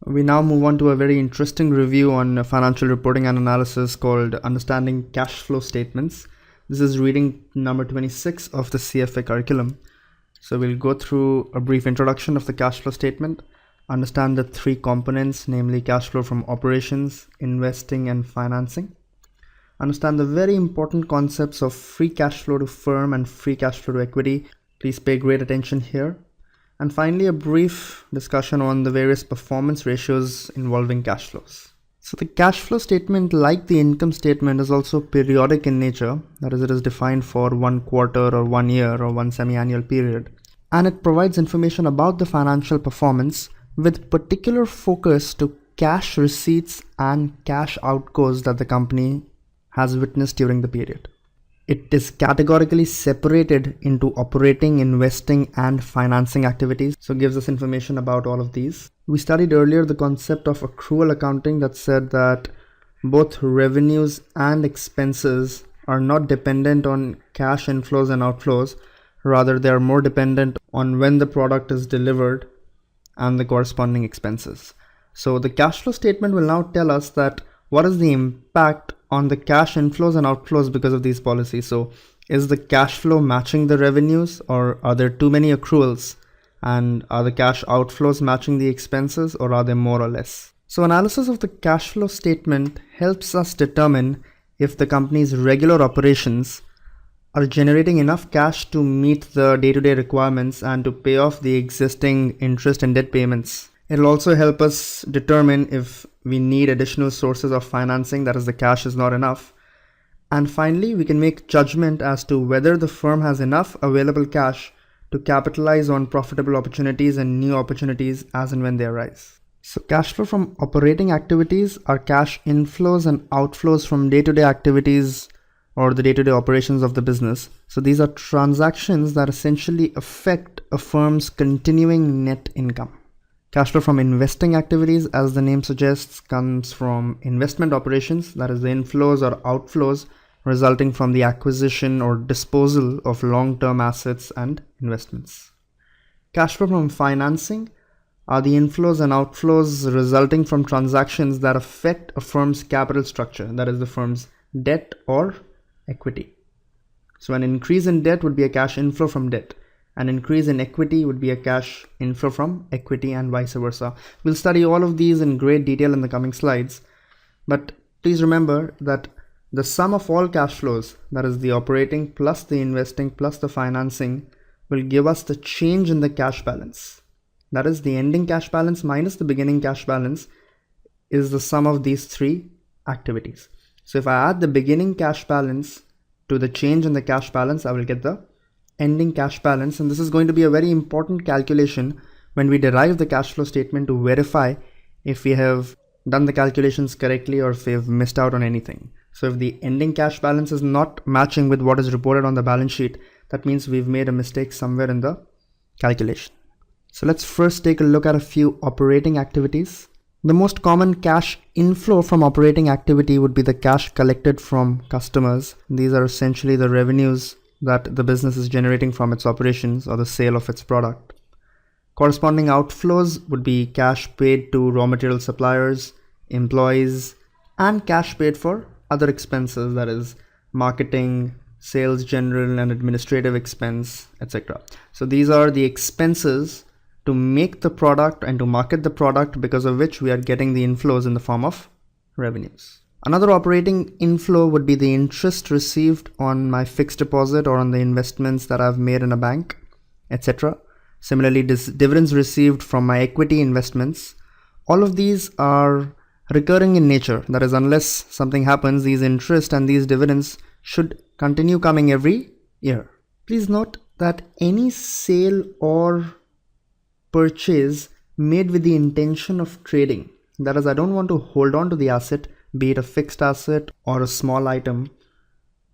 We now move on to a very interesting review on financial reporting and analysis called Understanding Cash Flow Statements. This is reading number 26 of the CFA curriculum. So we'll go through a brief introduction of the cash flow statement, understand the three components, namely cash flow from operations, investing, and financing. Understand the very important concepts of free cash flow to firm and free cash flow to equity. Please pay great attention here. And finally, a brief discussion on the various performance ratios involving cash flows. So the cash flow statement, like the income statement, is also periodic in nature. That is, it is defined for 1 quarter or 1 year or one semi-annual period. And it provides information about the financial performance with particular focus to cash receipts and cash outgoes that the company has witnessed during the period. It is categorically separated into operating, investing, and financing activities. So it gives us information about all of these. We studied earlier the concept of accrual accounting that said that both revenues and expenses are not dependent on cash inflows and outflows. Rather, they are more dependent on when the product is delivered and the corresponding expenses. So the cash flow statement will now tell us that what is the impact on the cash inflows and outflows because of these policies. So is the cash flow matching the revenues, or are there too many accruals? And are the cash outflows matching the expenses, or are they more or less? So analysis of the cash flow statement helps us determine if the company's regular operations are generating enough cash to meet the day-to-day requirements and to pay off the existing interest and debt payments. It'll also help us determine if we need additional sources of financing, that is, the cash is not enough. And finally, we can make judgment as to whether the firm has enough available cash to capitalize on profitable opportunities and new opportunities as and when they arise. So cash flow from operating activities are cash inflows and outflows from day-to-day activities or the day-to-day operations of the business. So these are transactions that essentially affect a firm's continuing net income. Cash flow from investing activities, as the name suggests, comes from investment operations, that is the inflows or outflows resulting from the acquisition or disposal of long-term assets and investments. Cash flow from financing are the inflows and outflows resulting from transactions that affect a firm's capital structure, that is the firm's debt or equity. So an increase in debt would be a cash inflow from debt. An increase in equity would be a cash inflow from equity, and vice versa. We'll study all of these in great detail in the coming slides. But please remember that the sum of all cash flows, that is the operating plus the investing plus the financing, will give us the change in the cash balance. That is, the ending cash balance minus the beginning cash balance is the sum of these three activities. So if I add the beginning cash balance to the change in the cash balance, I will get the ending cash balance, and this is going to be a very important calculation when we derive the cash flow statement to verify if we have done the calculations correctly or if we have missed out on anything. So if the ending cash balance is not matching with what is reported on the balance sheet, that means we've made a mistake somewhere in the calculation. So let's first take a look at a few operating activities. The most common cash inflow from operating activity would be the cash collected from customers. These are essentially the revenues that the business is generating from its operations or the sale of its product. Corresponding outflows would be cash paid to raw material suppliers, employees, and cash paid for other expenses, that is marketing, sales, general and administrative expense, etc. So these are the expenses to make the product and to market the product, because of which we are getting the inflows in the form of revenues. Another operating inflow would be the interest received on my fixed deposit or on the investments that I've made in a bank, etc. Similarly, dividends received from my equity investments. All of these are recurring in nature. That is, unless something happens, these interest and these dividends should continue coming every year. Please note that any sale or purchase made with the intention of trading, that is, I don't want to hold on to the asset, be it a fixed asset or a small item,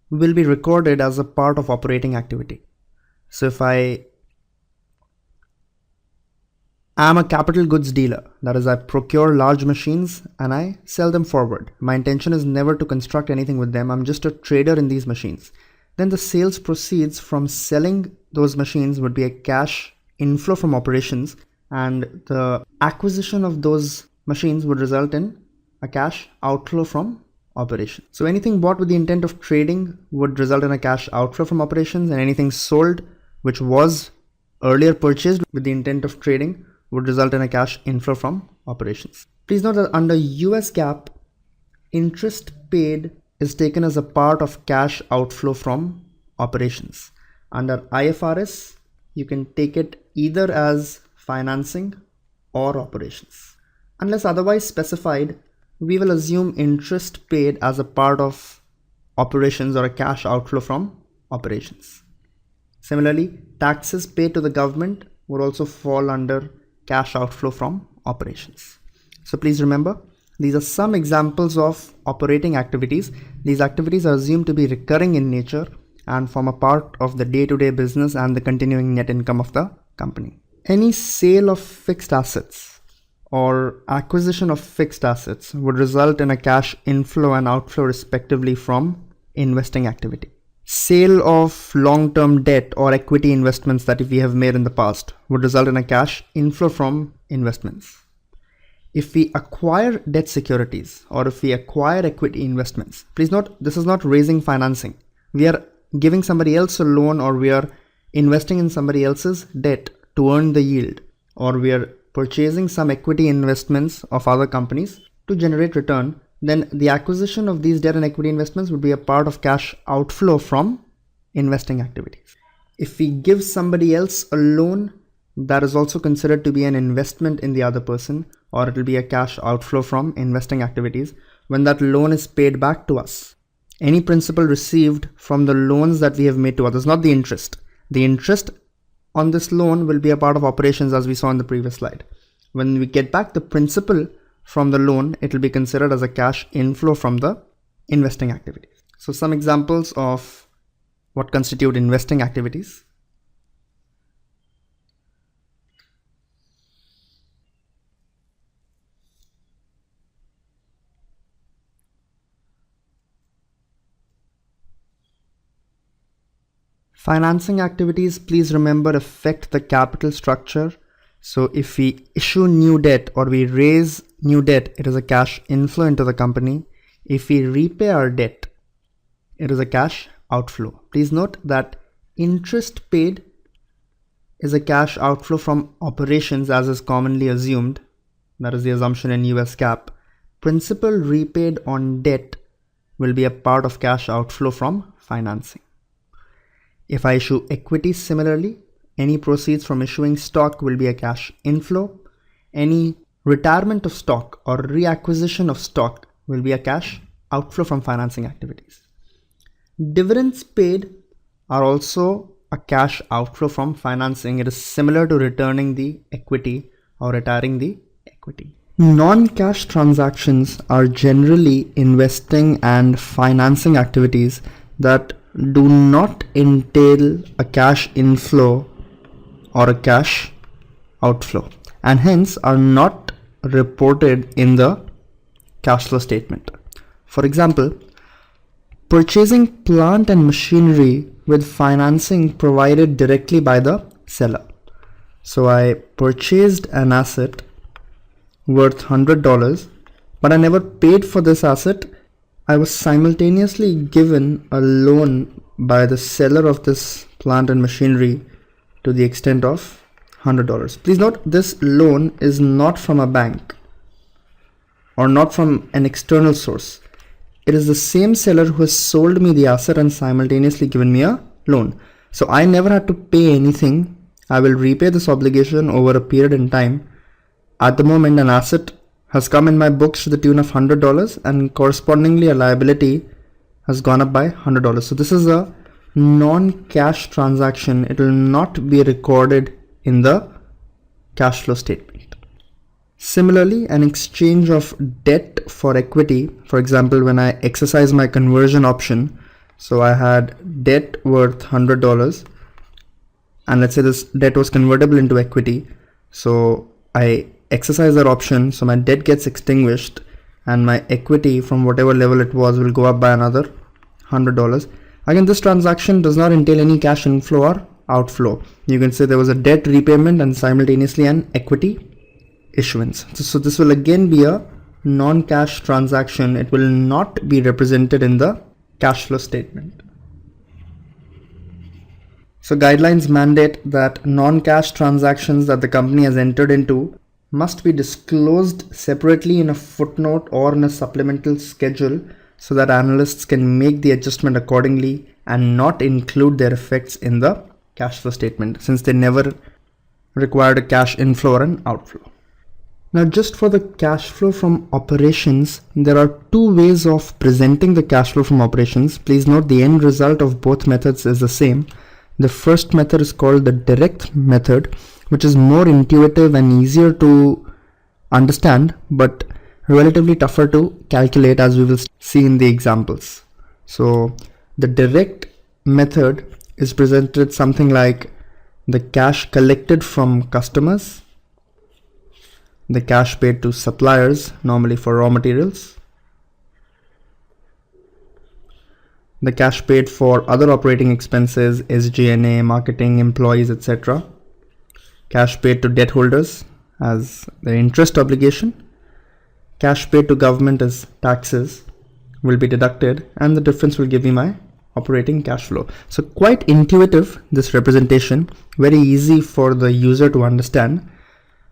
will be recorded as a part of operating activity. So if I am a capital goods dealer, that is, I procure large machines and I sell them forward. My intention is never to construct anything with them. I'm just a trader in these machines. Then the sales proceeds from selling those machines would be a cash inflow from operations, and the acquisition of those machines would result in a cash outflow from operations. So anything bought with the intent of trading would result in a cash outflow from operations, and anything sold which was earlier purchased with the intent of trading would result in a cash inflow from operations. Please note that under US GAAP, interest paid is taken as a part of cash outflow from operations. Under IFRS, you can take it either as financing or operations. Unless otherwise specified, we will assume interest paid as a part of operations or a cash outflow from operations. Similarly, taxes paid to the government would also fall under cash outflow from operations. So please remember, these are some examples of operating activities. These activities are assumed to be recurring in nature and form a part of the day-to-day business and the continuing net income of the company. Any sale of fixed assets or acquisition of fixed assets would result in a cash inflow and outflow respectively from investing activity. Sale of long-term debt or equity investments that we have made in the past would result in a cash inflow from investments. If we acquire debt securities or if we acquire equity investments, please note this is not raising financing. We are giving somebody else a loan, or we are investing in somebody else's debt to earn the yield, or we are purchasing some equity investments of other companies to generate return, then the acquisition of these debt and equity investments would be a part of cash outflow from investing activities. If we give somebody else a loan, that is also considered to be an investment in the other person, or it will be a cash outflow from investing activities when that loan is paid back to us. Any principal received from the loans that we have made to others, not the interest. The interest on this loan will be a part of operations, as we saw in the previous slide. When we get back the principal from the loan, it will be considered as a cash inflow from the investing activities. So some examples of what constitute investing activities. Financing activities, please remember, affect the capital structure. So if we issue new debt or we raise new debt, it is a cash inflow into the company. If we repay our debt, it is a cash outflow. Please note that interest paid is a cash outflow from operations, as is commonly assumed. That is the assumption in US GAAP. Principal repaid on debt will be a part of cash outflow from financing. If I issue equity, similarly, any proceeds from issuing stock will be a cash inflow. Any retirement of stock or reacquisition of stock will be a cash outflow from financing activities. Dividends paid are also a cash outflow from financing. It is similar to returning the equity or retiring the equity. Non-cash transactions are generally investing and financing activities that do not entail a cash inflow or a cash outflow, and hence are not reported in the cash flow statement. For example, purchasing plant and machinery with financing provided directly by the seller. So I purchased an asset worth $100, but I never paid for this asset. I was simultaneously given a loan by the seller of this plant and machinery to the extent of $100. Please note, this loan is not from a bank or not from an external source. It is the same seller who has sold me the asset and simultaneously given me a loan. So I never had to pay anything. I will repay this obligation over a period in time. At the moment, an asset has come in my books to the tune of $100, and correspondingly a liability has gone up by $100. So this is a non-cash transaction. It will not be recorded in the cash flow statement. Similarly, an exchange of debt for equity, for example, when I exercise my conversion option, so I had debt worth $100, and let's say this debt was convertible into equity. So I exercise that option, so my debt gets extinguished and my equity from whatever level it was will go up by another $100. Again, this transaction does not entail any cash inflow or outflow. You can say there was a debt repayment and simultaneously an equity issuance. So this will again be a non-cash transaction. It will not be represented in the cash flow statement. So guidelines mandate that non-cash transactions that the company has entered into must be disclosed separately in a footnote or in a supplemental schedule so that analysts can make the adjustment accordingly and not include their effects in the cash flow statement, since they never required a cash inflow or an outflow. Now, just for the cash flow from operations, there are two ways of presenting the cash flow from operations. Please note the end result of both methods is the same. The first method is called the direct method, which is more intuitive and easier to understand, but relatively tougher to calculate, as we will see in the examples. So the direct method is presented something like the cash collected from customers, the cash paid to suppliers, normally for raw materials, the cash paid for other operating expenses, SG&A, marketing, employees, etc. Cash paid to debt holders as the interest obligation. Cash paid to government as taxes will be deducted, and the difference will give me my operating cash flow. So quite intuitive, this representation, very easy for the user to understand.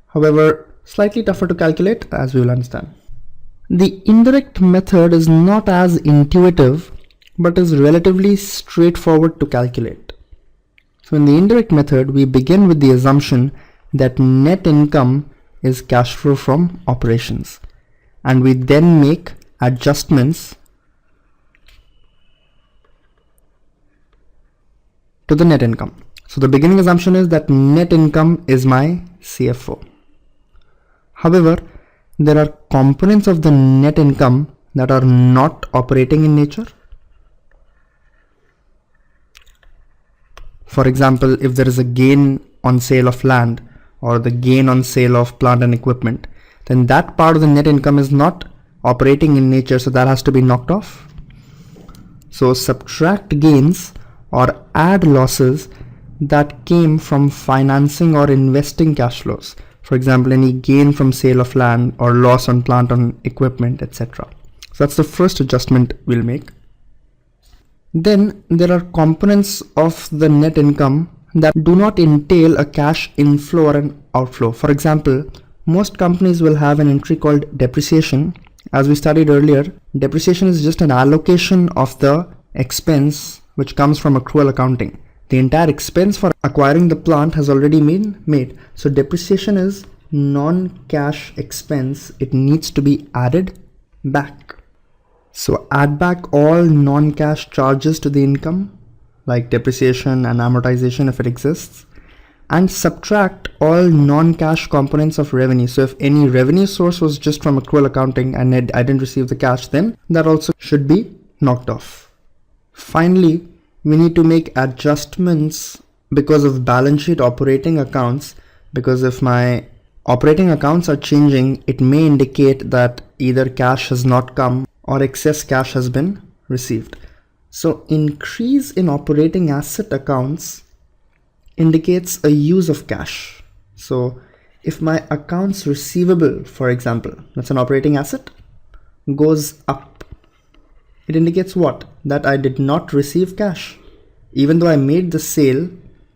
However, slightly tougher to calculate, as we will understand. The indirect method is not as intuitive, but is relatively straightforward to calculate. So in the indirect method, we begin with the assumption that net income is cash flow from operations, and we then make adjustments to the net income. So the beginning assumption is that net income is my CFO. However, there are components of the net income that are not operating in nature. For example, if there is a gain on sale of land or the gain on sale of plant and equipment, then that part of the net income is not operating in nature, so that has to be knocked off. So subtract gains or add losses that came from financing or investing cash flows. For example, any gain from sale of land or loss on plant and equipment, etc. So that's the first adjustment we'll make. Then there are components of the net income that do not entail a cash inflow or an outflow. For example, most companies will have an entry called depreciation. As we studied earlier, depreciation is just an allocation of the expense which comes from accrual accounting. The entire expense for acquiring the plant has already been made. So depreciation is non-cash expense. It needs to be added back. So add back all non-cash charges to the income, like depreciation and amortization if it exists, and subtract all non-cash components of revenue. So if any revenue source was just from accrual accounting and I didn't receive the cash, then that also should be knocked off. Finally, we need to make adjustments because of balance sheet operating accounts, because if my operating accounts are changing, it may indicate that either cash has not come or excess cash has been received. So increase in operating asset accounts indicates a use of cash. So if my accounts receivable, for example, that's an operating asset, goes up, it indicates what? That I did not receive cash. Even though I made the sale,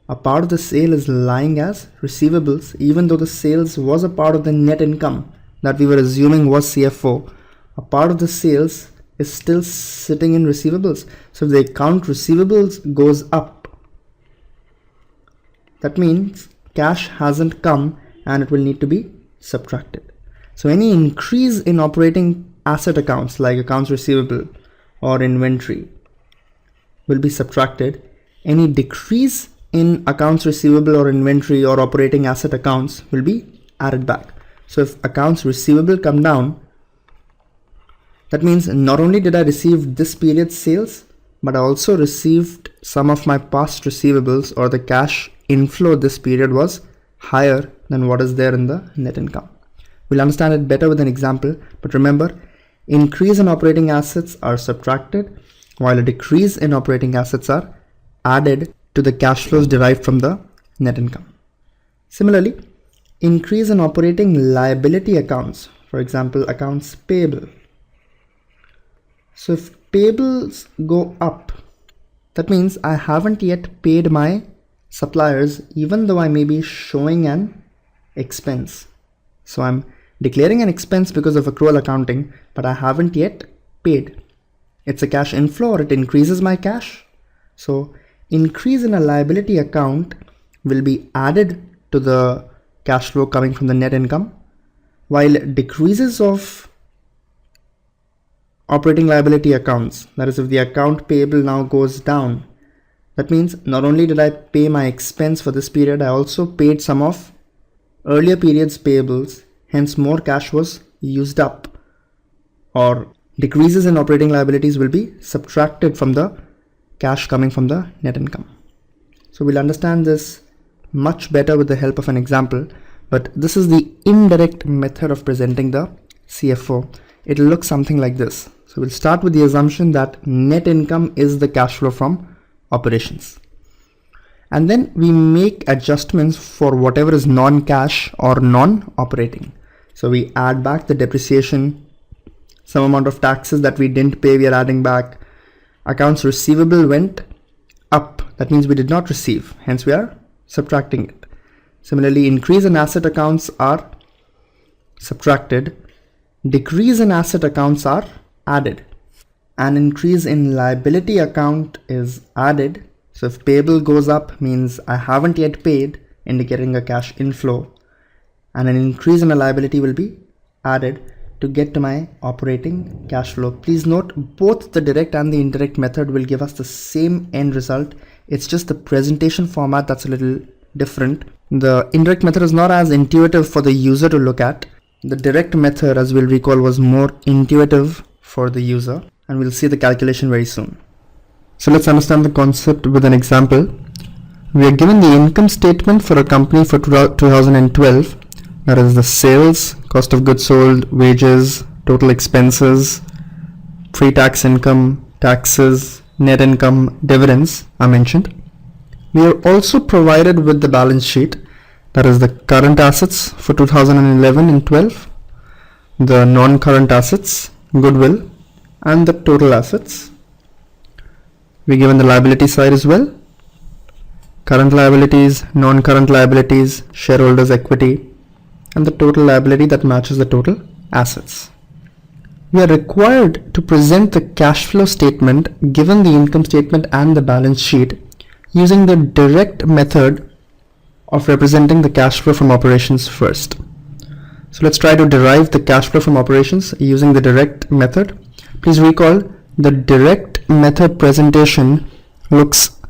a part of the sale is lying as receivables, even though the sales was a part of the net income that we were assuming was CFO. A part of the sales is still sitting in receivables. So if the account receivables goes up, that means cash hasn't come and it will need to be subtracted. So any increase in operating asset accounts like accounts receivable or inventory will be subtracted. Any decrease in accounts receivable or inventory or operating asset accounts will be added back. So if accounts receivable come down, that means not only did I receive this period's sales, but I also received some of my past receivables, or the cash inflow this period was higher than what is there in the net income. We'll understand it better with an example, but remember, increase in operating assets are subtracted, while a decrease in operating assets are added to the cash flows derived from the net income. Similarly, increase in operating liability accounts, for example, accounts payable. So if payables go up, that means I haven't yet paid my suppliers, even though I may be showing an expense. So I'm declaring an expense because of accrual accounting, but I haven't yet paid. It's a cash inflow or it increases my cash. So increase in a liability account will be added to the cash flow coming from the net income, while decreases of operating liability accounts, that is if the account payable now goes down, that means not only did I pay my expense for this period, I also paid some of earlier periods payables, hence more cash was used up, or decreases in operating liabilities will be subtracted from the cash coming from the net income. So we'll understand this much better with the help of an example, but this is the indirect method of presenting the CFO. It'll look something like this. So we'll start with the assumption that net income is the cash flow from operations. And then we make adjustments for whatever is non-cash or non-operating. So we add back the depreciation, some amount of taxes that we didn't pay, we are adding back. Accounts receivable went up, that means we did not receive, hence we are subtracting it. Similarly, increase in asset accounts are subtracted, decrease in asset accounts are added. An increase in liability account is added. So if payable goes up means I haven't yet paid, indicating a cash inflow, and an increase in a liability will be added to get to my operating cash flow. Please note, both the direct and the indirect method will give us the same end result. It's just the presentation format that's a little different. The indirect method is not as intuitive for the user to look at. The direct method, as we'll recall, was more intuitive for the user, and we'll see the calculation very soon. So let's understand the concept with an example. We are given the income statement for a company for 2012. That is the sales, cost of goods sold, wages, total expenses, pre-tax income, taxes, net income, dividends are mentioned. We are also provided with the balance sheet, that is the current assets for 2011 and 12, the non-current assets, goodwill, and the total assets. We're given the liability side as well, current liabilities, non-current liabilities, shareholders' equity, and the total liability that matches the total assets. We are required to present the cash flow statement given the income statement and the balance sheet using the direct method of representing the cash flow from operations first. So let's try to derive the cash flow from operations using the direct method. Please recall, the direct method presentation looks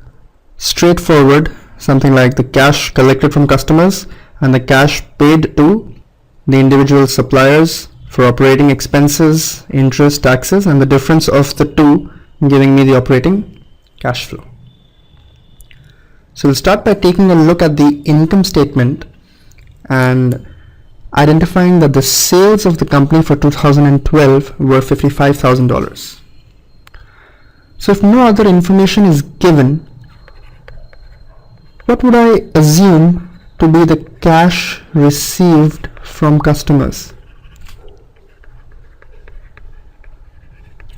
straightforward, something like the cash collected from customers and the cash paid to the individual suppliers for operating expenses, interest, taxes, and the difference of the two giving me the operating cash flow. So we'll start by taking a look at the income statement and identifying that the sales of the company for 2012 were $55,000. So if no other information is given, what would I assume to be the cash received from customers?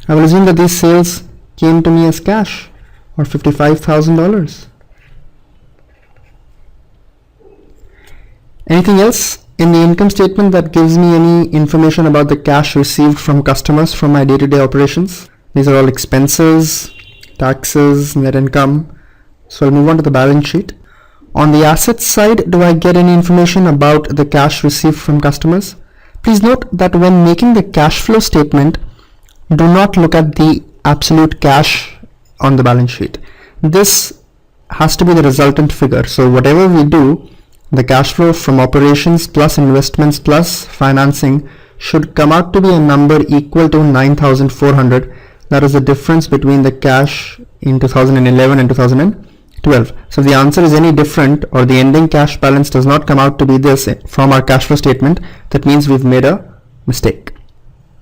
I will assume that these sales came to me as cash, or $55,000. Anything else in the income statement that gives me any information about the cash received from customers from my day-to-day operations? These are all expenses, taxes, net income. So I'll move on to the balance sheet. On the assets side, do I get any information about the cash received from customers? Please note that when making the cash flow statement, do not look at the absolute cash on the balance sheet. This has to be the resultant figure. So whatever we do, the cash flow from operations plus investments plus financing should come out to be a number equal to 9,400. That is the difference between the cash in 2011 and 2012. So if the answer is any different, or the ending cash balance does not come out to be this from our cash flow statement, that means we've made a mistake.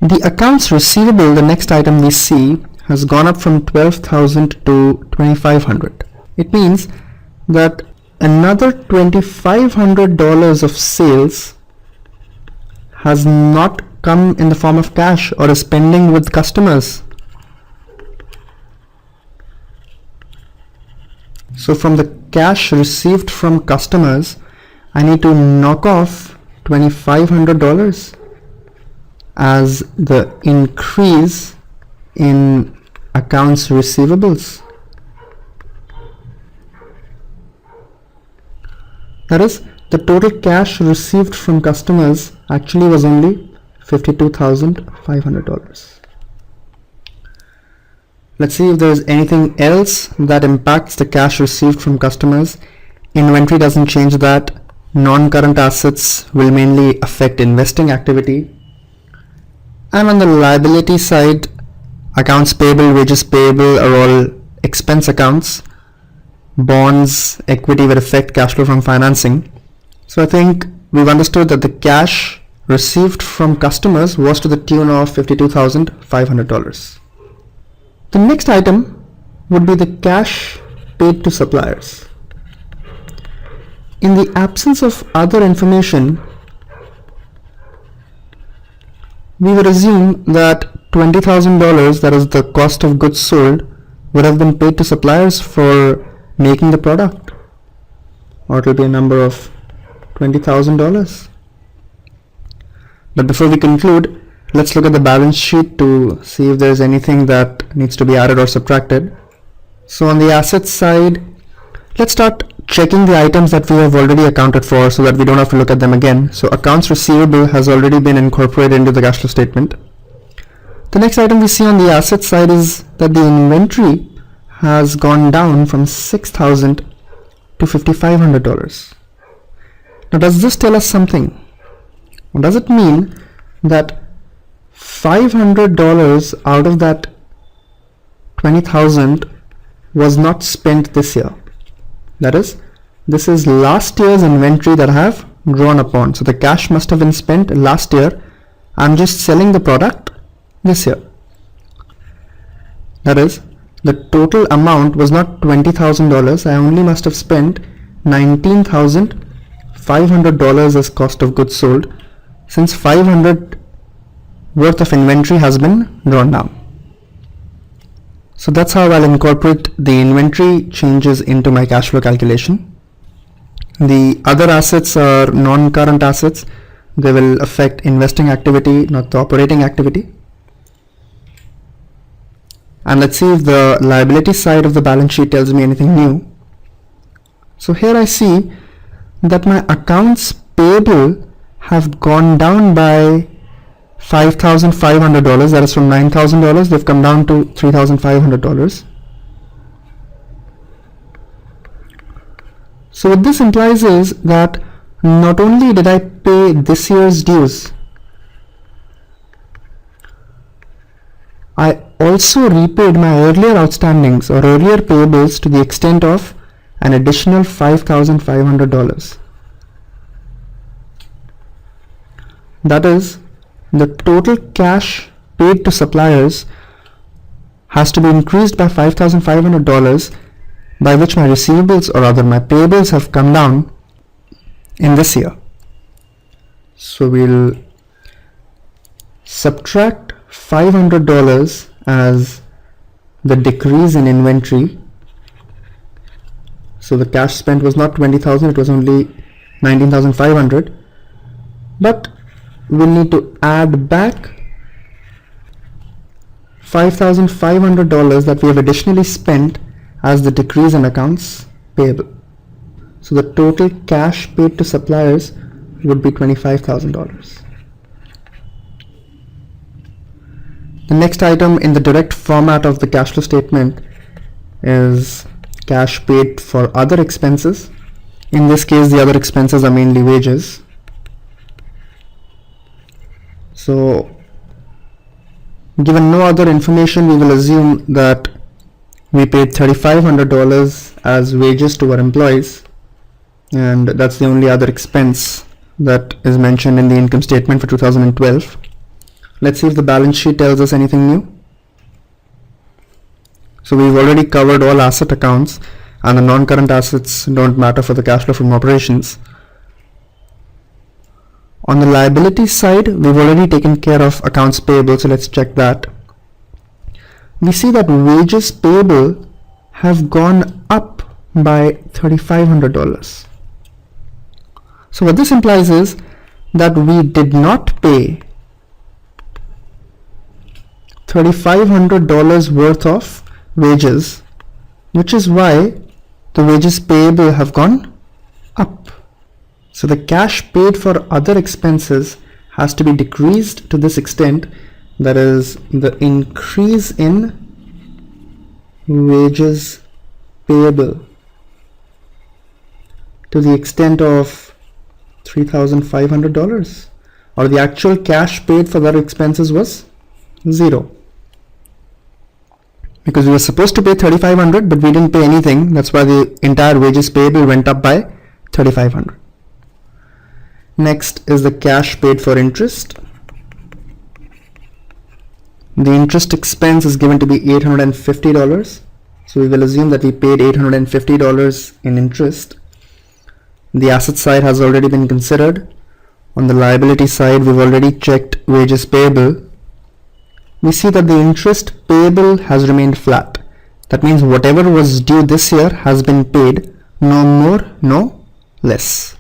The accounts receivable, the next item we see, has gone up from 12,000 to 2,500. It means that another $2,500 of sales has not come in the form of cash or is pending with customers. So from the cash received from customers, I need to knock off $2,500 as the increase in accounts receivables. That is, the total cash received from customers actually was only $52,500. Let's see if there is anything else that impacts the cash received from customers. Inventory doesn't change that. Non-current assets will mainly affect investing activity. And on the liability side, accounts payable, wages payable are all expense accounts. Bonds, equity will affect cash flow from financing. So I think we've understood that the cash received from customers was to the tune of $52,500. The next item would be the cash paid to suppliers. In the absence of other information, we would assume that $20,000, that is the cost of goods sold, would have been paid to suppliers for making the product, or it will be a number of $20,000. But before we conclude, let's look at the balance sheet to see if there is anything that needs to be added or subtracted. So on the assets side, let's start checking the items that we have already accounted for so that we don't have to look at them again. So accounts receivable has already been incorporated into the cash flow statement. The next item we see on the asset side is that the inventory has gone down from $6,000 to $5,500. Now does this tell us something? Or does it mean that $500 out of that $20,000 was not spent this year? That is, this is last year's inventory that I have drawn upon. So the cash must have been spent last year. I'm just selling the product this year. That is, the total amount was not $20,000. I only must have spent $19,500 as cost of goods sold, since $500 worth of inventory has been drawn down. So that's how I'll incorporate the inventory changes into my cash flow calculation. The other assets are non-current assets. They will affect investing activity, not the operating activity. And let's see if the liability side of the balance sheet tells me anything new. So here I see that my accounts payable have gone down by $5,500. That is from $9,000. They've come down to $3,500. So what this implies is that not only did I pay this year's dues, I also repaid my earlier outstandings or earlier payables to the extent of an additional $5,500. That is, the total cash paid to suppliers has to be increased by $5,500, by which my receivables, or rather my payables, have come down in this year. So we'll subtract $500 as the decrease in inventory. So the cash spent was not $20,000, it was only $19,500. But we'll need to add back $5,500 that we have additionally spent as the decrease in accounts payable. So the total cash paid to suppliers would be $25,000. The next item in the direct format of the cash flow statement is cash paid for other expenses. In this case, the other expenses are mainly wages. So given no other information, we will assume that we paid $3,500 as wages to our employees, and that's the only other expense that is mentioned in the income statement for 2012. Let's see if the balance sheet tells us anything new. So we've already covered all asset accounts. and the non-current assets don't matter for the cash flow from operations. On the liability side, we've already taken care of accounts payable, so let's check that. We see that wages payable have gone up by $3,500. So what this implies is that we did not pay $3,500 worth of wages, which is why the wages payable have gone up. So the cash paid for other expenses has to be decreased to this extent, that is the increase in wages payable to the extent of $3,500, or the actual cash paid for other expenses was 0. Because we were supposed to pay $3,500 but we didn't pay anything, that's why the entire wages payable went up by $3,500. Next is the cash paid for interest. The interest expense is given to be $850. So we will assume that we paid $850 in interest. The asset side has already been considered. On the liability side, we've already checked wages payable. We see that the interest payable has remained flat. That means whatever was due this year has been paid, no more, no less.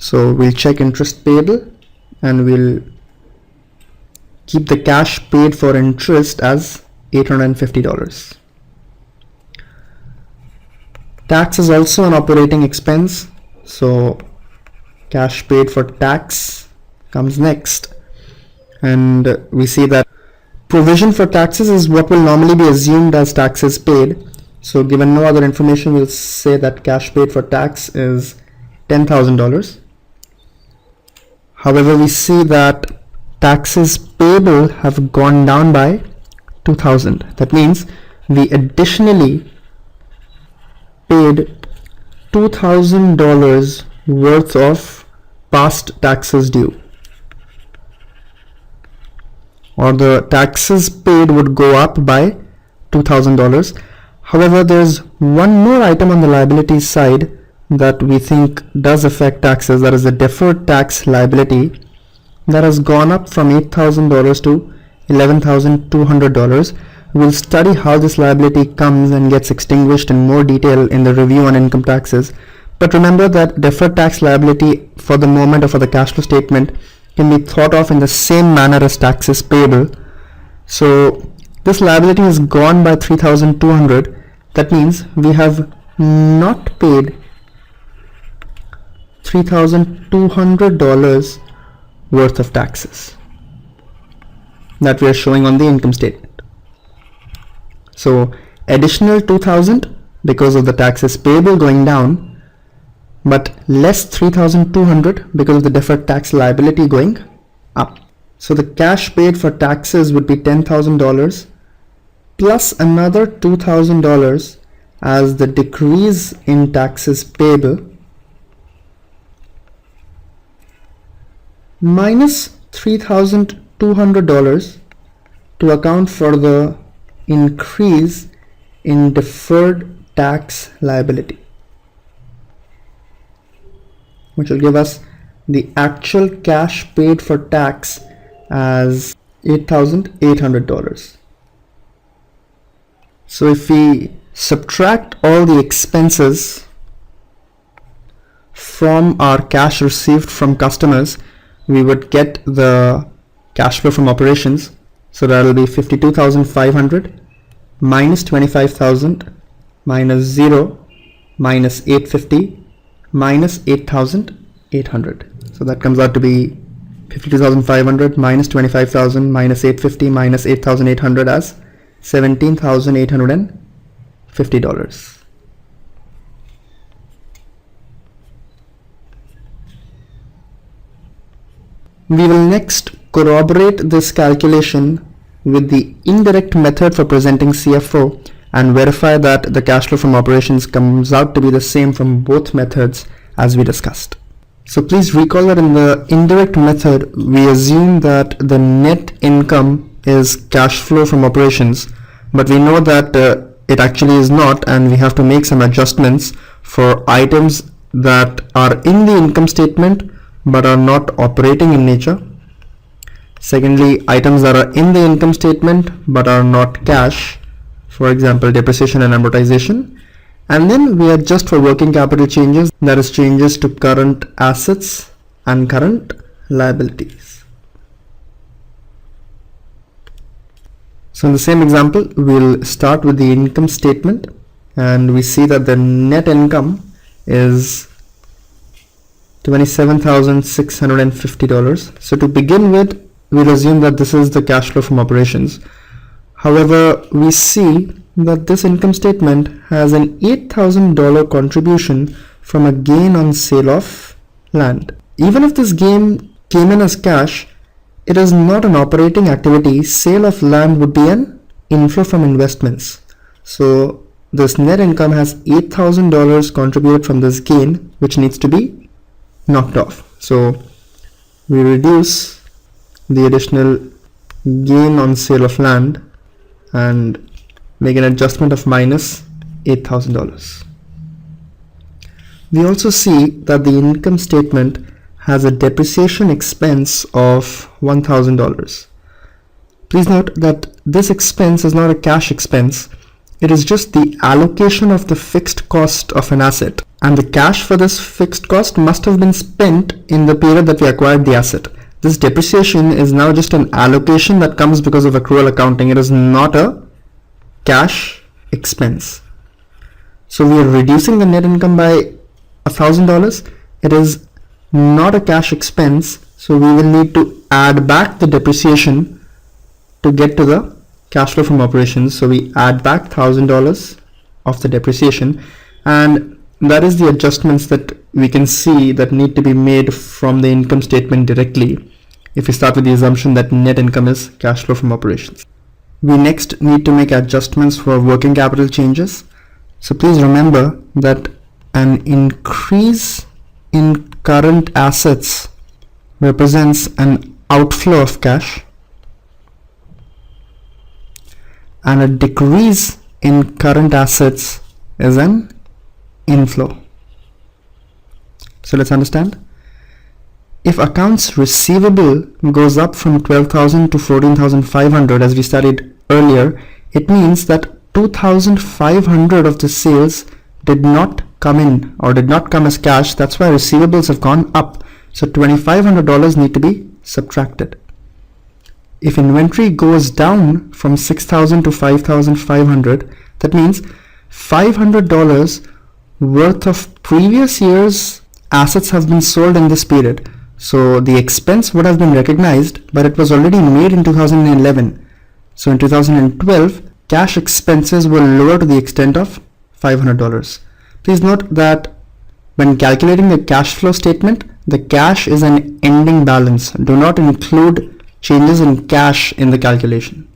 So we'll check interest payable and we'll keep the cash paid for interest as $850. Tax is also an operating expense, so cash paid for tax comes next. And we see that provision for taxes is what will normally be assumed as taxes paid. So given no other information, we'll say that cash paid for tax is $10,000. However, we see that taxes payable have gone down by $2,000. That means we additionally paid $2,000 worth of past taxes due, or the taxes paid would go up by $2,000. However, there's one more item on the liability side that we think does affect taxes, that is the deferred tax liability, that has gone up from $8,000 to $11,200. We'll study how this liability comes and gets extinguished in more detail in the review on income taxes. But remember that deferred tax liability for the moment or for the cash flow statement can be thought of in the same manner as taxes payable. So this liability has gone by $3,200. That means we have not paid $3,200 worth of taxes that we are showing on the income statement. So additional $2,000 because of the taxes payable going down, but less $3,200 because of the deferred tax liability going up. So the cash paid for taxes would be $10,000 plus another $2,000 as the decrease in taxes payable, minus $3,200 to account for the increase in deferred tax liability, which will give us the actual cash paid for tax as $8,800. So if we subtract all the expenses from our cash received from customers, we would get the cash flow from operations. So that will be 52,500 minus 25,000 minus 0 minus 850 minus 8,800. So that comes out to be 52,500 minus 25,000 minus 850 minus 8,800 as $17,850. We will next corroborate this calculation with the indirect method for presenting CFO and verify that the cash flow from operations comes out to be the same from both methods as we discussed. So please recall that in the indirect method, we assume that the net income is cash flow from operations, but we know that it actually is not, and we have to make some adjustments for items that are in the income statement but are not operating in nature. Secondly, items that are in the income statement but are not cash, for example depreciation and amortization. And then we adjust for working capital changes, that is changes to current assets and current liabilities. So in the same example, we'll start with the income statement, and we see that the net income is $27,650. So to begin with, we'll assume that this is the cash flow from operations. However, we see that this income statement has an $8,000 contribution from a gain on sale of land. Even if this gain came in as cash, it is not an operating activity. Sale of land would be an inflow from investments. So this net income has $8,000 contributed from this gain, which needs to be knocked off. So we reduce the additional gain on sale of land and make an adjustment of minus $8,000. We also see that the income statement has a depreciation expense of $1,000. Please note that this expense is not a cash expense. It is just the allocation of the fixed cost of an asset, and the cash for this fixed cost must have been spent in the period that we acquired the asset. This depreciation is now just an allocation that comes because of accrual accounting. It is not a cash expense. So we are reducing the net income by $1,000. It is not a cash expense, so we will need to add back the depreciation to get to the cash flow from operations. So we add back $1,000 of the depreciation, and that is the adjustments that we can see that need to be made from the income statement directly if we start with the assumption that net income is cash flow from operations. We next need to make adjustments for working capital changes. So please remember that an increase in current assets represents an outflow of cash, and a decrease in current assets is an inflow. So let's understand. If accounts receivable goes up from 12,000 to 14,500 as we studied earlier, it means that 2,500 of the sales did not come in or did not come as cash. That's why receivables have gone up. So $2,500 need to be subtracted. If inventory goes down from 6,000 to 5,500, that means $500 worth of previous year's assets have been sold in this period. So the expense would have been recognized, but it was already made in 2011. So in 2012, cash expenses were lower to the extent of $500. Please note that when calculating the cash flow statement, the cash is an ending balance. Do not include changes in cash in the calculation.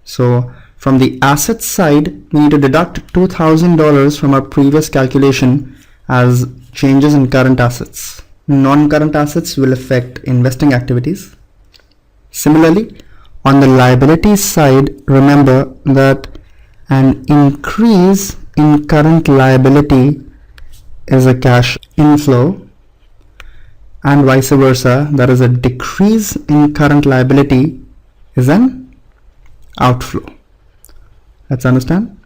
So from the assets side, we need to deduct $2,000 from our previous calculation as changes in current assets. Non-current assets will affect investing activities. Similarly, on the liabilities side, remember that an increase in current liability is a cash inflow, and vice versa, that is a decrease in current liability is an outflow. Let's understand.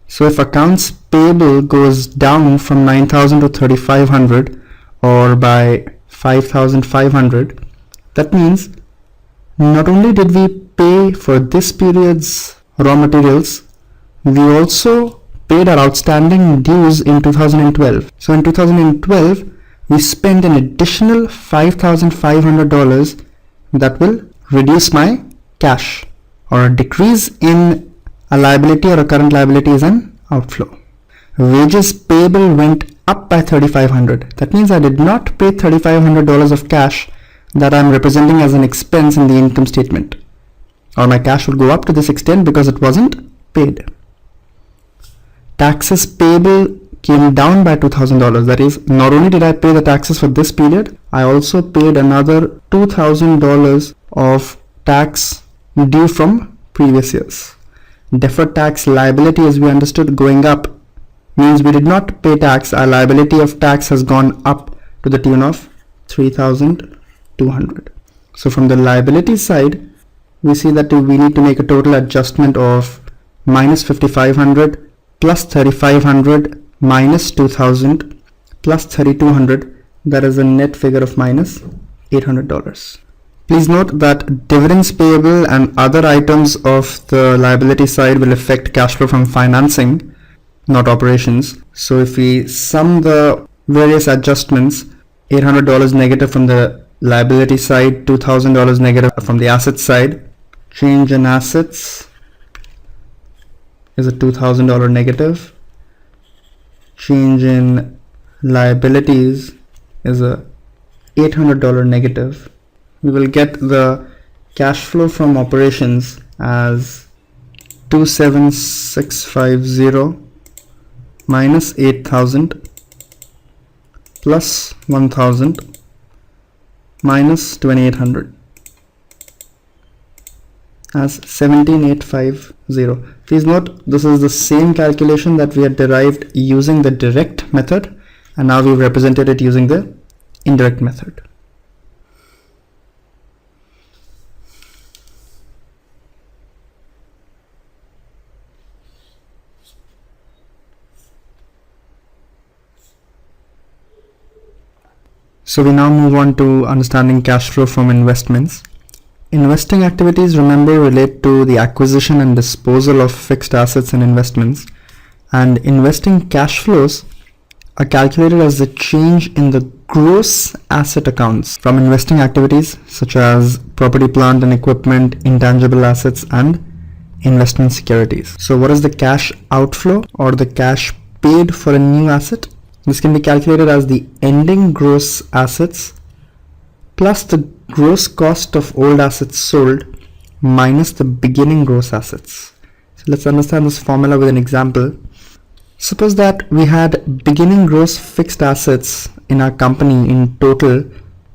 So if accounts payable goes down from 9,000 to 3,500 or by 5,500, that means not only did we pay for this period's raw materials, we also paid our outstanding dues in 2012. So in 2012, we spent an additional $5,500 that will reduce my cash, or a decrease in a liability or a current liability is an outflow. Wages payable went up by $3,500. That means I did not pay $3,500 of cash that I'm representing as an expense in the income statement, or my cash will go up to this extent because it wasn't paid. Taxes payable came down by $2,000. That is, not only did I pay the taxes for this period, I also paid another $2,000 of tax due from previous years. deferred tax liability, as we understood, going up means we did not pay tax. Our liability of tax has gone up to the tune of 3,200. So from the liability side, we see that we need to make a total adjustment of minus 5,500 plus 3,500 minus 2,000 plus 3,200. That is a net figure of minus $800. Please note that dividends payable and other items of the liability side will affect cash flow from financing, not operations. So if we sum the various adjustments, $800 negative from the liability side, $2,000 negative from the asset side, change in assets is a $2,000 negative, change in liabilities is a $800 negative. We will get the cash flow from operations as 27650 minus 8,000 plus 1,000 minus 2,800 as 17,850. Please note this is the same calculation that we had derived using the direct method, and now we've represented it using the indirect method. So we now move on to understanding cash flow from investments. Investing activities, remember, relate to the acquisition and disposal of fixed assets and investments, and investing cash flows are calculated as the change in the gross asset accounts from investing activities such as property, plant and equipment, intangible assets and investment securities. So what is the cash outflow or the cash paid for a new asset? This can be calculated as the ending gross assets plus the gross cost of old assets sold minus the beginning gross assets. So let's understand this formula with an example. Suppose that we had beginning gross fixed assets in our company in total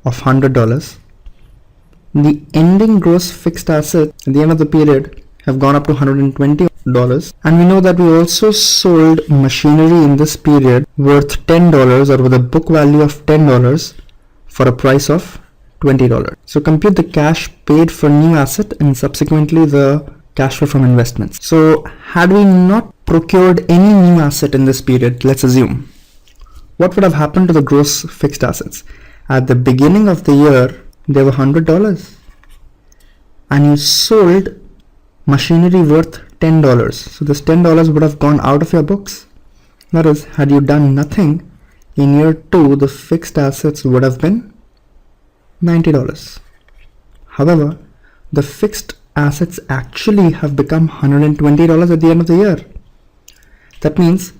of $100. The ending gross fixed assets at the end of the period have gone up to $120, and we know that we also sold machinery in this period worth $10 or with a book value of $10 for a price of $20. So compute the cash paid for new asset and subsequently the cash flow from investments. So had we not procured any new asset in this period, let's assume, what would have happened to the gross fixed assets? At the beginning of the year, they were $100 and you sold machinery worth $10. So this $10 would have gone out of your books. That is, had you done nothing, in year 2, the fixed assets would have been $90. However, the fixed assets actually have become $120 at the end of the year. That means,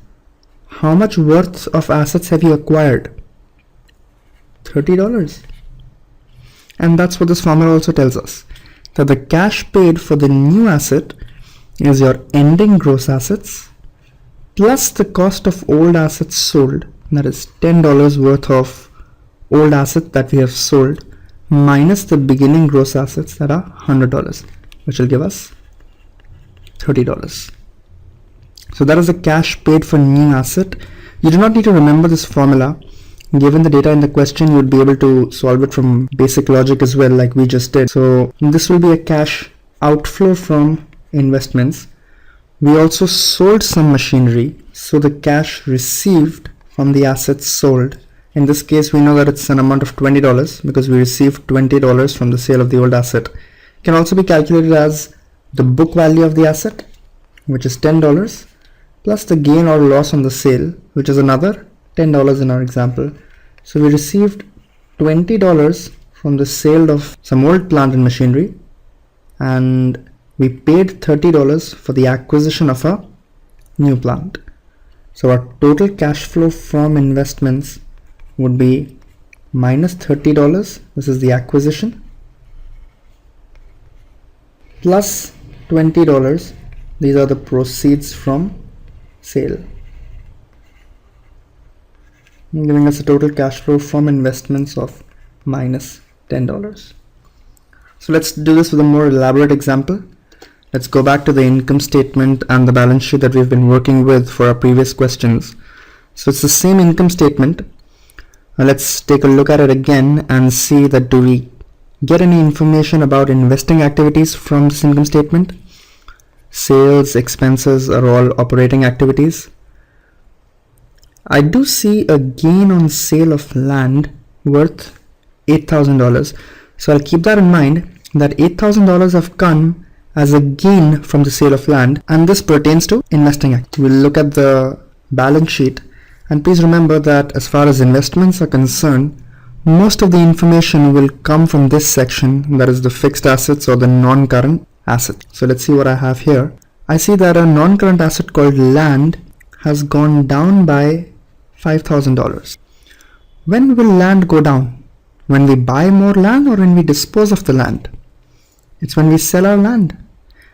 how much worth of assets have you acquired? $30. And that's what this formula also tells us, that the cash paid for the new asset is your ending gross assets plus the cost of old assets sold, that is $10 worth of old asset that we have sold, minus the beginning gross assets that are $100, which will give us $30. So that is the cash paid for new asset. You do not need to remember this formula. Given the data in the question, you would be able to solve it from basic logic as well, like we just did. So this will be a cash outflow from investments. We also sold some machinery, so the cash received from the assets sold, in this case we know that it's an amount of $20 because we received $20 from the sale of the old asset, can also be calculated as the book value of the asset, which is $10, plus the gain or loss on the sale, which is another $10 in our example. So we received $20 from the sale of some old plant and machinery, and we paid $30 for the acquisition of a new plant. So our total cash flow from investments would be minus $30, this is the acquisition, plus $20, these are the proceeds from sale, giving us a total cash flow from investments of minus $10. So let's do this with a more elaborate example. Let's go back to the income statement and the balance sheet that we've been working with for our previous questions. So it's the same income statement. Let's take a look at it again and see that do we get any information about investing activities from this income statement? Sales, expenses are all operating activities. I do see a gain on sale of land worth $8,000. So I'll keep that in mind, that $8,000 have come as a gain from the sale of land, and this pertains to investing activity. We'll look at the balance sheet, and please remember that as far as investments are concerned, most of the information will come from this section, that is the fixed assets or the non-current asset. So let's see what I have here. I see that a non-current asset called land has gone down by $5,000. When will land go down? When we buy more land or when we dispose of the land? It's when we sell our land.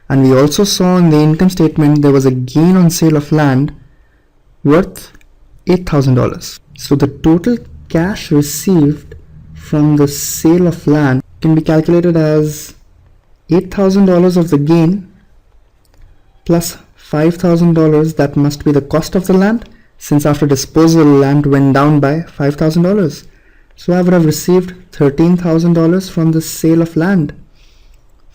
And we also saw in the income statement there was a gain on sale of land worth $8,000. So the total cash received from the sale of land can be calculated as $8,000 of the gain plus $5,000, that must be the cost of the land, since after disposal land went down by $5,000. So I would have received $13,000 from the sale of land,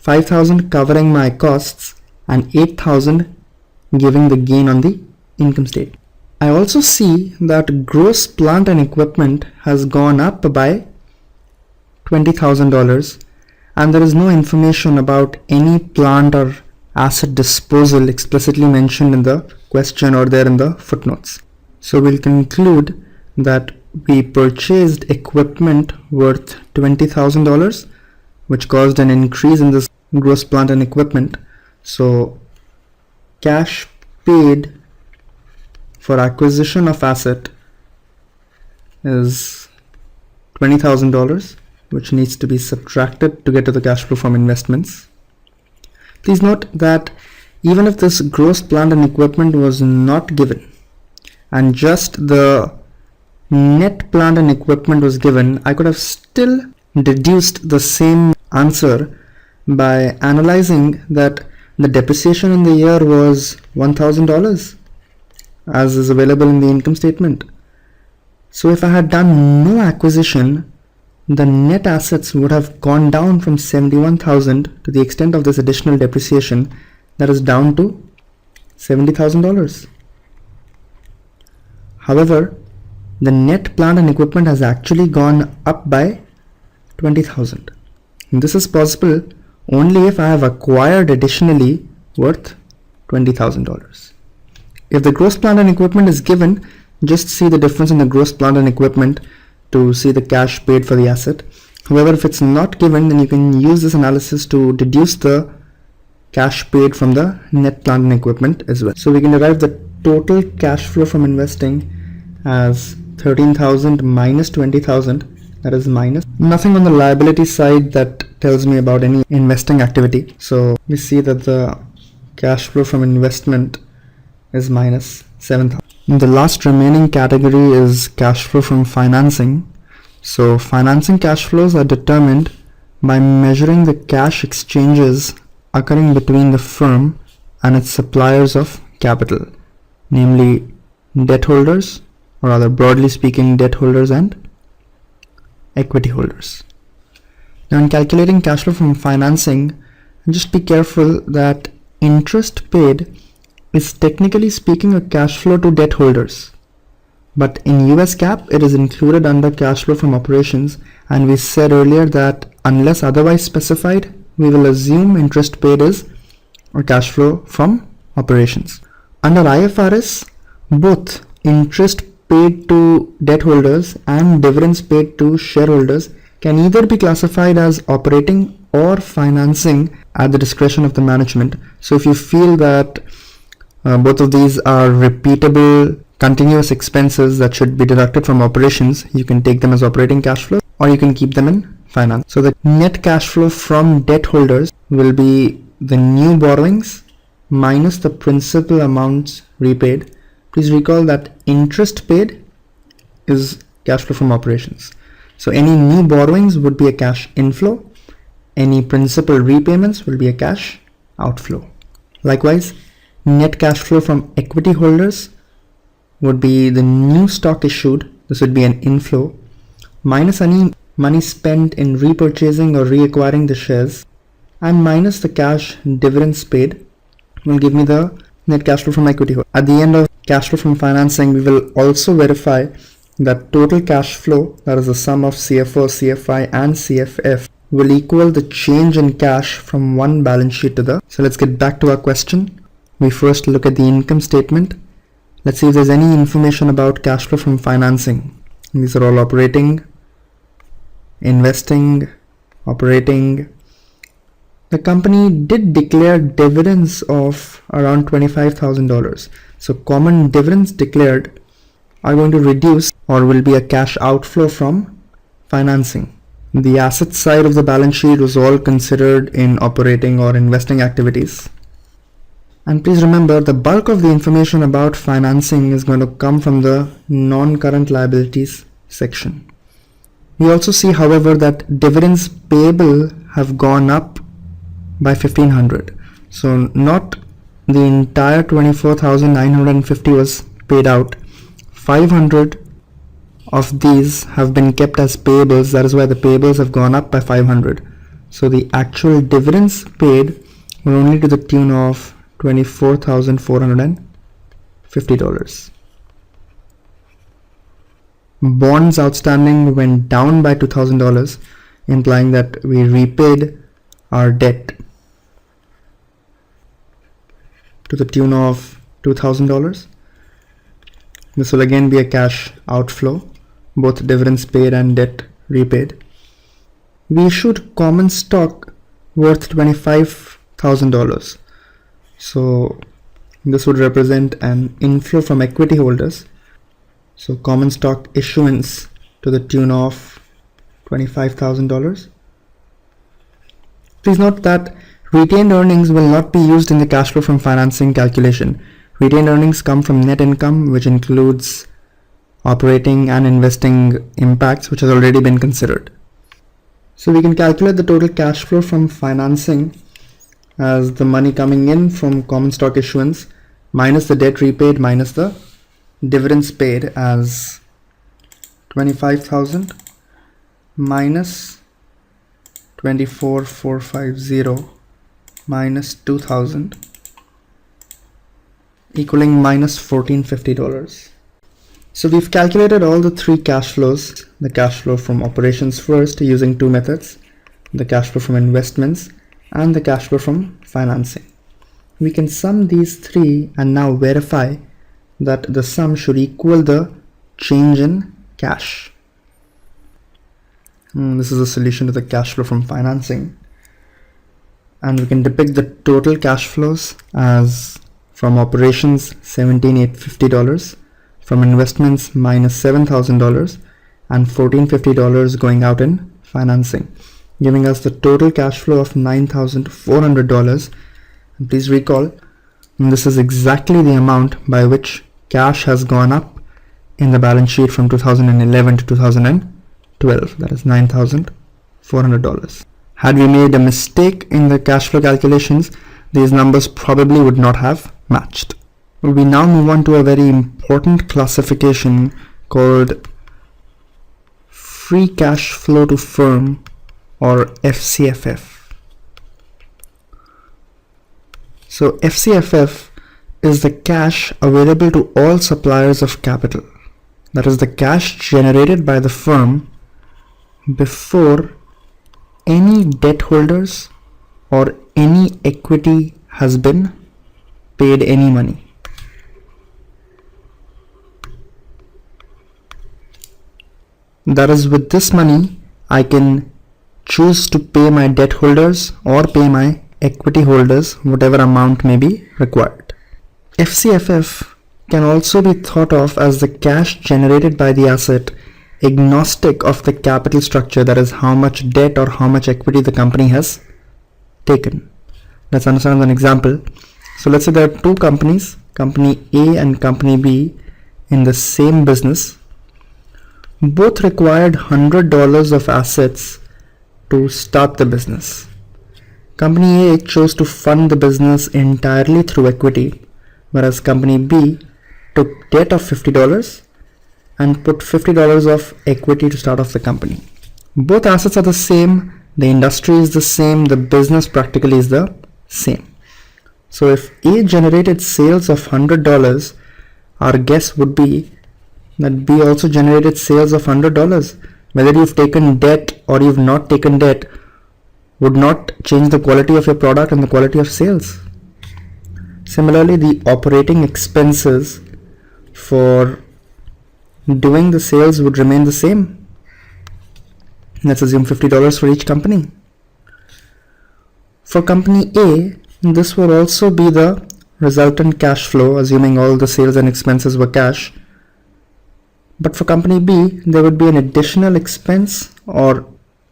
$5,000 covering my costs and $8,000 giving the gain on the income statement. I also see that gross plant and equipment has gone up by $20,000, and there is no information about any plant or asset disposal explicitly mentioned in the question or there in the footnotes. So we'll conclude that we purchased equipment worth $20,000, which caused an increase in this gross plant and equipment. So cash paid for acquisition of asset is $20,000, which needs to be subtracted to get to the cash flow from investments. Please note that even if this gross plant and equipment was not given and just the net plant and equipment was given, I could have still deduced the same answer by analyzing that the depreciation in the year was $1,000 as is available in the income statement. So if I had done no acquisition, the net assets would have gone down from $71,000 to the extent of this additional depreciation, that is down to $70,000. However, the net plant and equipment has actually gone up by $20,000. This is possible only if I have acquired additionally worth $20,000. If the gross plant and equipment is given, just see the difference in the gross plant and equipment to see the cash paid for the asset. However, if it's not given, then you can use this analysis to deduce the cash paid from the net plant and equipment as well. So we can derive the total cash flow from investing as $13,000 minus $20,000, that is minus nothing on the liability side that tells me about any investing activity. So we see that the cash flow from investment is minus $7,000. The last remaining category is cash flow from financing. So financing cash flows are determined by measuring the cash exchanges occurring between the firm and its suppliers of capital, namely debt holders, or rather broadly speaking, debt holders and equity holders. Now in calculating cash flow from financing, just be careful that interest paid is technically speaking a cash flow to debt holders, but in US GAAP it is included under cash flow from operations, and we said earlier that unless otherwise specified, we will assume interest paid is a cash flow from operations. Under IFRS, both interest paid to debt holders and dividends paid to shareholders can either be classified as operating or financing at the discretion of the management. So if you feel that both of these are repeatable continuous expenses that should be deducted from operations, you can take them as operating cash flow or you can keep them in finance. So the net cash flow from debt holders will be the new borrowings minus the principal amounts repaid. Please recall that interest paid is cash flow from operations. So any new borrowings would be a cash inflow. Any principal repayments will be a cash outflow. Likewise, net cash flow from equity holders would be the new stock issued. This would be an inflow minus any money spent in repurchasing or reacquiring the shares, and minus the cash dividends paid will give me the net cash flow from equity. At the end of cash flow from financing, we will also verify that total cash flow, that is the sum of CFO, CFI and CFF, will equal the change in cash from one balance sheet to the. So let's get back to our question. We first look at the income statement. Let's see if there's any information about cash flow from financing. These are all operating, investing, operating. The company did declare dividends of around $25,000. So common dividends declared are going to reduce or will be a cash outflow from financing. The asset side of the balance sheet was all considered in operating or investing activities. And please remember, the bulk of the information about financing is going to come from the non-current liabilities section. We also see, however, that dividends payable have gone up by 1,500. So not the entire 24,950 was paid out. 500 of these have been kept as payables. That is why the payables have gone up by 500. So the actual dividends paid were only to the tune of $24,450. Bonds outstanding went down by $2,000, implying that we repaid our debt to the tune of $2,000. This will again be a cash outflow, both dividends paid and debt repaid. We issued common stock worth $25,000. So this would represent an inflow from equity holders. So common stock issuance to the tune of $25,000. Please note that retained earnings will not be used in the cash flow from financing calculation. Retained earnings come from net income, which includes operating and investing impacts, which has already been considered. So we can calculate the total cash flow from financing as the money coming in from common stock issuance minus the debt repaid minus the dividends paid as 25,000 minus 24,450 minus 2,000 equaling minus $1,450. So we've calculated all the three cash flows, the cash flow from operations first using two methods, the cash flow from investments and the cash flow from financing. We can sum these three and now verify that the sum should equal the change in cash. This is a solution to the cash flow from financing. And we can depict the total cash flows as from operations $17,850, from investments minus $7,000 and $1,450 going out in financing, giving us the total cash flow of $9,400. And please recall, this is exactly the amount by which cash has gone up in the balance sheet from 2011 to 2012. That is $9,400. Had we made a mistake in the cash flow calculations, these numbers probably would not have matched. We now move on to a very important classification called free cash flow to firm, or FCFF. So FCFF is the cash available to all suppliers of capital. That is the cash generated by the firm before any debt holders or any equity has been paid any money. That is, with this money, I can choose to pay my debt holders or pay my equity holders whatever amount may be required. FCFF can also be thought of as the cash generated by the asset agnostic of the capital structure, that is how much debt or how much equity the company has taken. Let's understand an example. So let's say there are two companies, company A and company B, in the same business. Both required $100 of assets to start the business. Company A chose to fund the business entirely through equity, whereas Company B took debt of $50 and put $50 of equity to start off the company. Both assets are the same, the industry is the same, the business practically is the same. So if A generated sales of $100, our guess would be that B also generated sales of $100. Whether you've taken debt or you've not taken debt would not change the quality of your product and the quality of sales. Similarly, the operating expenses for doing the sales would remain the same. Let's assume $50 for each company. For Company A, this would also be the resultant cash flow, assuming all the sales and expenses were cash. But for Company B, there would be an additional expense or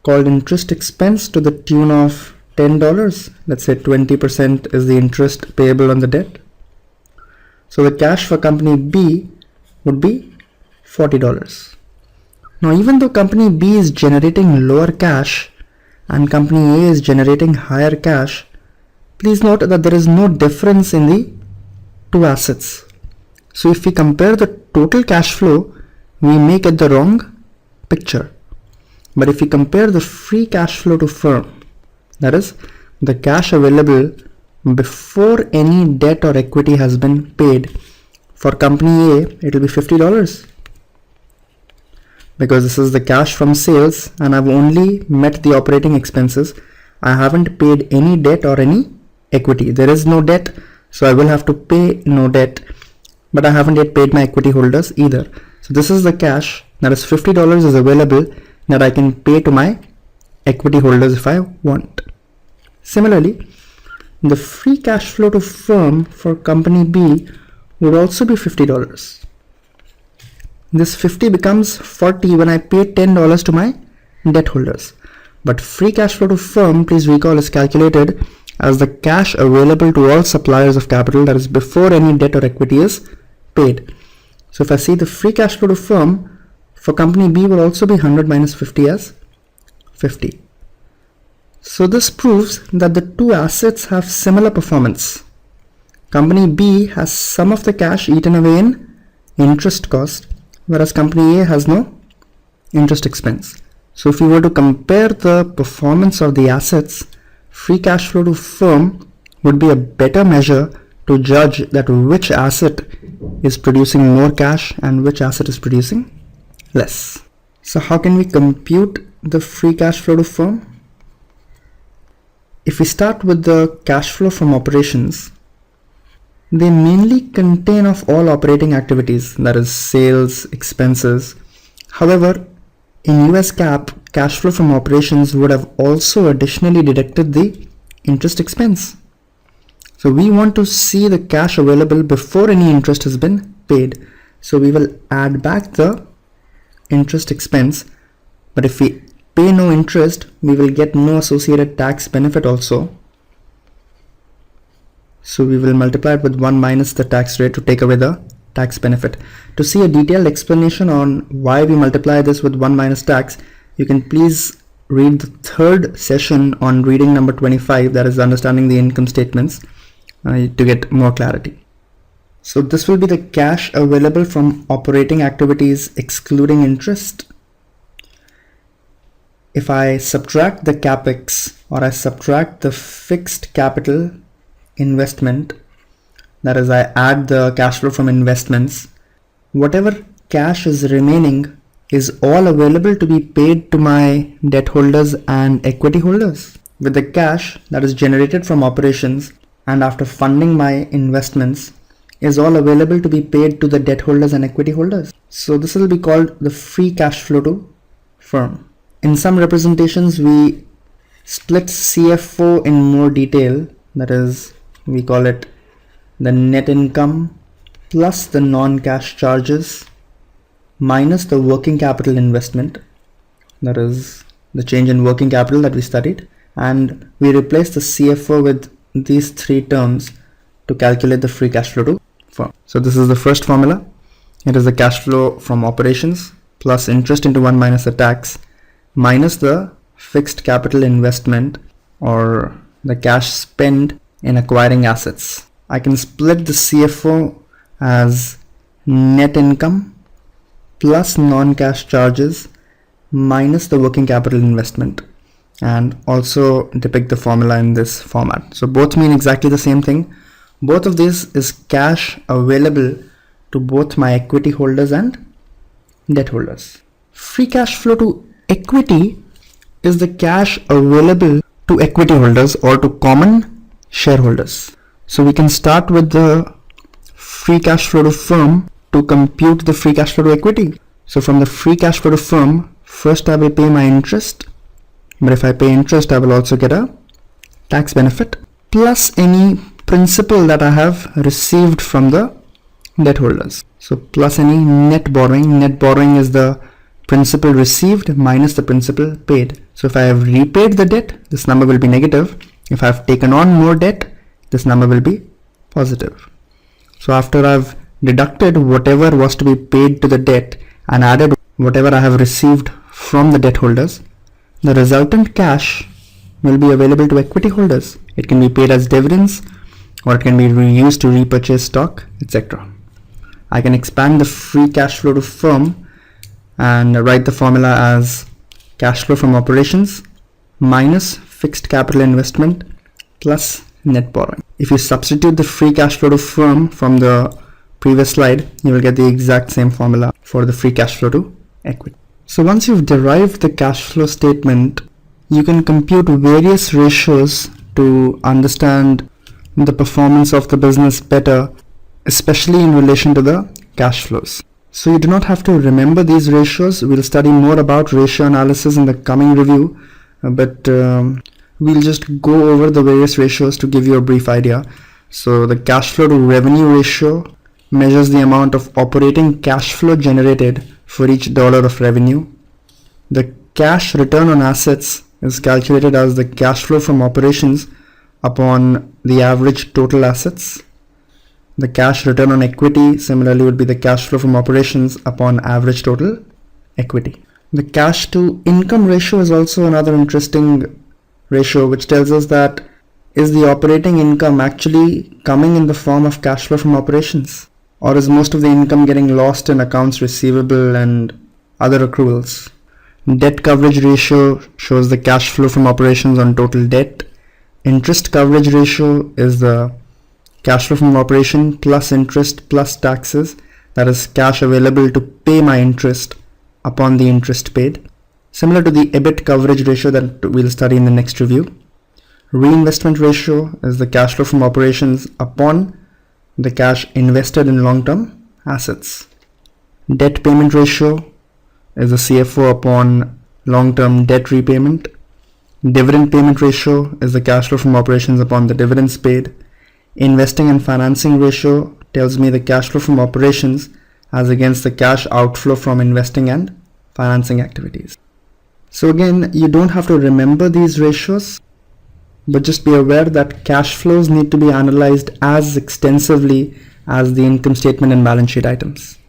called interest expense to the tune of $10. Let's say 20% is the interest payable on the debt. So the cash for Company B would be $40. Now, even though Company B is generating lower cash and Company A is generating higher cash, please note that there is no difference in the two assets. So if we compare the total cash flow, we may get the wrong picture. But if we compare the free cash flow to firm, that is the cash available before any debt or equity has been paid, for Company A, it will be $50. Because this is the cash from sales and I've only met the operating expenses. I haven't paid any debt or any equity. There is no debt, so I will have to pay no debt, but I haven't yet paid my equity holders either. So this is the cash, that is $50 is available that I can pay to my equity holders if I want. Similarly, the free cash flow to firm for Company B would also be $50. This 50 becomes 40 when I pay $10 to my debt holders. But free cash flow to firm, please recall, is calculated as the cash available to all suppliers of capital, that is before any debt or equity is paid. So if I see the free cash flow to firm for Company B will also be 100 minus 50 as 50. So this proves that the two assets have similar performance. Company B has some of the cash eaten away in interest cost, whereas Company A has no interest expense. So if we were to compare the performance of the assets, free cash flow to firm would be a better measure to judge that which asset is producing more cash and which asset is producing less. So how can we compute the free cash flow to firm? If we start with the cash flow from operations, they mainly contain of all operating activities, that is sales, expenses. However, in US GAAP, cash flow from operations would have also additionally deducted the interest expense. So we want to see the cash available before any interest has been paid. So we will add back the interest expense, but if we pay no interest, we will get no associated tax benefit also. So we will multiply it with 1 minus the tax rate to take away the tax benefit. To see a detailed explanation on why we multiply this with 1 minus tax, you can please read the third session on reading number 25, that is understanding the income statements, to get more clarity. So this will be the cash available from operating activities excluding interest. If I subtract the capex or I subtract the fixed capital investment, that is I add the cash flow from investments, whatever cash is remaining is all available to be paid to my debt holders and equity holders. With the cash that is generated from operations and after funding my investments is all available to be paid to the debt holders and equity holders. So this will be called the free cash flow to firm. In some representations, we split CFO in more detail, that is, we call it the net income plus the non-cash charges minus the working capital investment, that is the change in working capital that we studied, and we replace the CFO with these three terms to calculate the free cash flow to firm. So this is the first formula. It is the cash flow from operations plus interest into 1 minus the tax minus the fixed capital investment or the cash spent in acquiring assets. I can split the CFO as net income plus non-cash charges minus the working capital investment, and also depict the formula in this format. So both mean exactly the same thing. Both of these is cash available to both my equity holders and debt holders. Free cash flow to equity is the cash available to equity holders or to common shareholders. So we can start with the free cash flow to firm to compute the free cash flow to equity. So from the free cash flow to firm, first I will pay my interest, but if I pay interest I will also get a tax benefit plus any principal that I have received from the debt holders. So plus any net borrowing. Net borrowing is the principal received minus the principal paid. So if I have repaid the debt, this number will be negative. If I have taken on more debt, this number will be positive. So after I've deducted whatever was to be paid to the debt and added whatever I have received from the debt holders, the resultant cash will be available to equity holders. It can be paid as dividends, or it can be used to repurchase stock, etc. I can expand the free cash flow to firm and write the formula as cash flow from operations minus fixed capital investment plus net borrowing. If you substitute the free cash flow to firm from the previous slide, you will get the exact same formula for the free cash flow to equity. So once you've derived the cash flow statement, you can compute various ratios to understand the performance of the business better, especially in relation to the cash flows. So you do not have to remember these ratios. We'll study more about ratio analysis in the coming review, but we'll just go over the various ratios to give you a brief idea. So the cash flow to revenue ratio measures the amount of operating cash flow generated for each dollar of revenue. The cash return on assets is calculated as the cash flow from operations upon the average total assets. The cash return on equity similarly would be the cash flow from operations upon average total equity. The cash to income ratio is also another interesting ratio, which tells us that is the operating income actually coming in the form of cash flow from operations, or is most of the income getting lost in accounts receivable and other accruals. Debt coverage ratio shows the cash flow from operations on total debt. Interest coverage ratio is the cash flow from operation plus interest plus taxes, that is cash available to pay my interest upon the interest paid. Similar to the EBIT coverage ratio that we'll study in the next review. Reinvestment ratio is the cash flow from operations upon the cash invested in long-term assets. Debt payment ratio is the CFO upon long-term debt repayment. Dividend payment ratio is the cash flow from operations upon the dividends paid. Investing and financing ratio tells me the cash flow from operations as against the cash outflow from investing and financing activities. So again, you don't have to remember these ratios, but just be aware that cash flows need to be analyzed as extensively as the income statement and balance sheet items.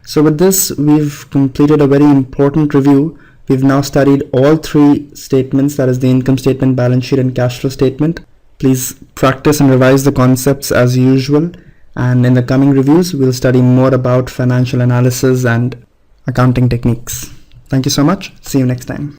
So with this, we've completed a very important review. We've now studied all three statements, that is the income statement, balance sheet, and cash flow statement. Please practice and revise the concepts as usual, and in the coming reviews, we'll study more about financial analysis and accounting techniques. Thank you so much. See you next time.